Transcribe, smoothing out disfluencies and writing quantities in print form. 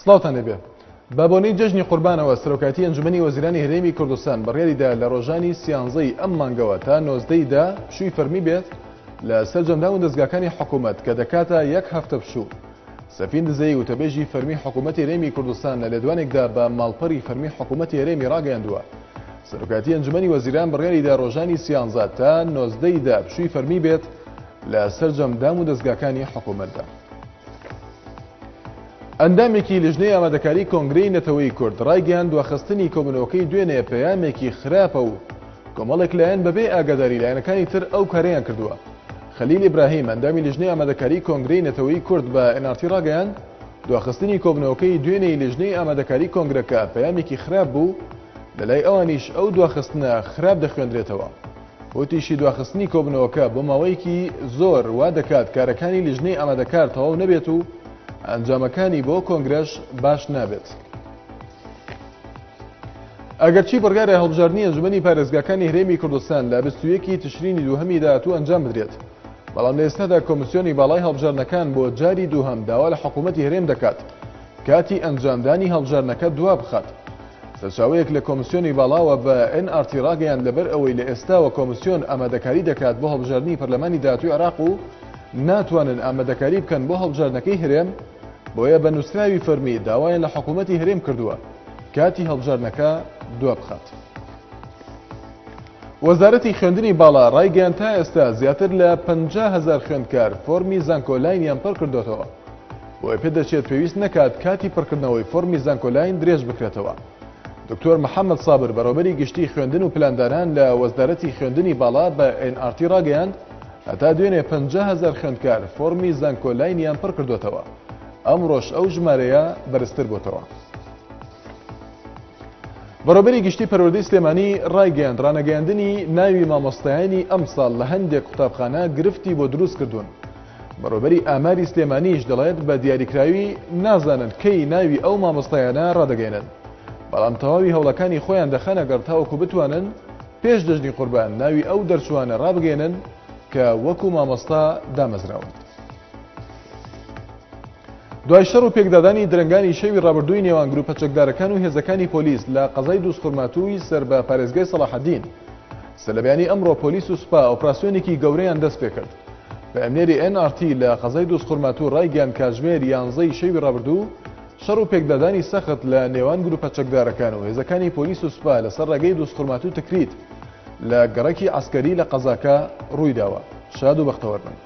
سڵاوتان لێبێ. بابۆنەی جەژنی قوربانەوە سەرۆکاتی ئەنجومەنی وەزیرانی هەرێمی کوردستان بەڕێریدا لە ڕۆژانی سیانزەی ئەم مانگەوە تا 19دا پشووی فەرمی بێت لە سەرجەمدان و دەستگاکانی حکوومەت کە دەکاتە یەک هەفتە پشوو. سەفین دزەی وتەبێژی فەرمی حکوومەتی هەرێمی کوردستان لە لێدوانێکدا بە ماڵپەڕی فەرمی حکوومەتی هەرێمی ڕاگەیاندووە. سەرۆکاتی ئەنجومەنی وەزیران بەڕێریدا ڕۆژانی سیانزە تا 19دا پشووی فەرمی بێت لە سەرجەمدان و دەستگاکانی حکوومەتدا. ئەندامێکی لیژنەی ئامادەکاری کۆنگرەی نەتەوەی کورد ڕایگەیاند دواخستنی کۆبنەوەکەی دوێنێ پەیامێکی خراپە و کۆمەڵێک لایەن بەبێ ئاگاداری لایەنەکانی تر ئەو کارەیان کردووە. خەلیل ئیبراهیم ئەندامی لیژنەی ئامادەکاری کۆنگرەی نەتەوەی کورد بە NRT ڕاگەیاند دواخستنی کۆبنەوەکەی دوێنەی لیژنەی ئامادەکاری کۆنگرەکە پەیامێکی خراپ بوو لەلای ئەوانیش ئەو دواخستنە خراپ دەخوێندرێتەوە. وتیشی دواخستنی کۆبنەوەکە بۆ ماوەیەکی زۆر وا دەکات کارەکانی لیژنەی ئامادەکار تەواو نەبێت و ئەنجامەکانی بۆ کۆنگرەش باش نابێت. ئەگەرچی بڕگارە هەڵبژاردننی ئەنجومەنی پارێزگاکانی هەرێمی کوردستان لە 21 تشرینی دووهەمی داهاتوو ئەنجام بدرێت، بەڵام لە ئێستادا کۆمیسیۆنی باڵای هەڵبژاردنەکان بۆ جاری دووهەم داوا لە حکوومەتی هەرێم دەکات کاتی ئەنجامدانی هەڵبژاردنەکە دوا بخات. سەرچاوەیەک لە کۆمیسیۆنی باڵاوە بە NRT ڕاگەیاند لەبەر ئەوەی لە ئێستاوە کۆمیسیۆن ئامادەکاری دەکات بۆ هەڵبژاردننی پەرلەمانی داهاتووی عێراق و ناتوانن ئامادەکاری بکەن بۆ هەڵبژاردنەکەی هەرێم، بۆیە بە نووسراوی فەرمی داوایان لە حکوومەتی هەرێم کردووە کاتی هەڵبژاردنەکە دوا بخات. وەزارەتی خوێندنی باڵا ڕایگەیاند تا ئێستا زیاتر لە 50,000 خوێندکار فۆرمی زانکۆلاینیان پڕ کردوتەوە، بۆیە پێدەچێت پێویست نەکات کاتی پڕکردنەوەی فۆرمی زانکۆلاین درێژ بکرێتەوە. دکتۆر محەممەد سابر بەڕێوەبەری گشتی خوێندن و پلاندانان لە وەزارەتی خوێندنی باڵا بە NRT ڕاگەیاند هەتا دوێنێ 50,000 خوێندکار فۆرمی زانکۆلاینیان پڕ کردوتەوە. ئەمڕۆژ ئەو ژمارەیە بەرزتر بۆتەوە. بەڕێوەبەری گشتی پەروەردەی سلێمانی ڕایگەیاند ڕانەگەیاندنی ناوی مامۆستایانی ئەم ساڵ لە هەندێک قوتابخانە گرفتی بۆ دروست کردوون. بەڕێوەبەری ئاماری سلێمانیش دەڵێت بە دیاریکراوی نازانن کەی ناوی ئەو مامۆستایانە ڕادەگەێنن، بەڵام تەواوی هەوڵەکانی خۆیان دەخەنە گەر تاوەکو بتوانن پێش دەژنی قوربان ناوی ئەو دەرچوانە ڕابگەێنن کە وەکو مامۆستا دامەزراون. دوای شەڕ و پێکدادانی درەنگانی شەوی ڕابردووی نێوان گروپە چەکدارەکان و هێزەکانی پۆلیس لە قەزای دروستخورماتووی سەر بە پارێزگای سەلاحەدین، سەرلەبیانی ئەمڕۆ پۆلیس و سوپا ئۆپراسیۆنێکی گەورەیان دەست پێ کرد. بەئەمنێری NRT لە قەزای دروستخورماتوو ڕایگەیاند کاتژمێر 11ی شەوی ڕابردوو شەڕ و پێکدادانی سەخت لە نێوان گروپە چەکدارەکان و هێزەکانی پۆلیس و سوپا لەسەر ڕێگەی دروستخورماتوو تکریت لە گەڕەکی عەسکەری لە قەزاکە ڕوویداوە. شاد و بەختەوەرن.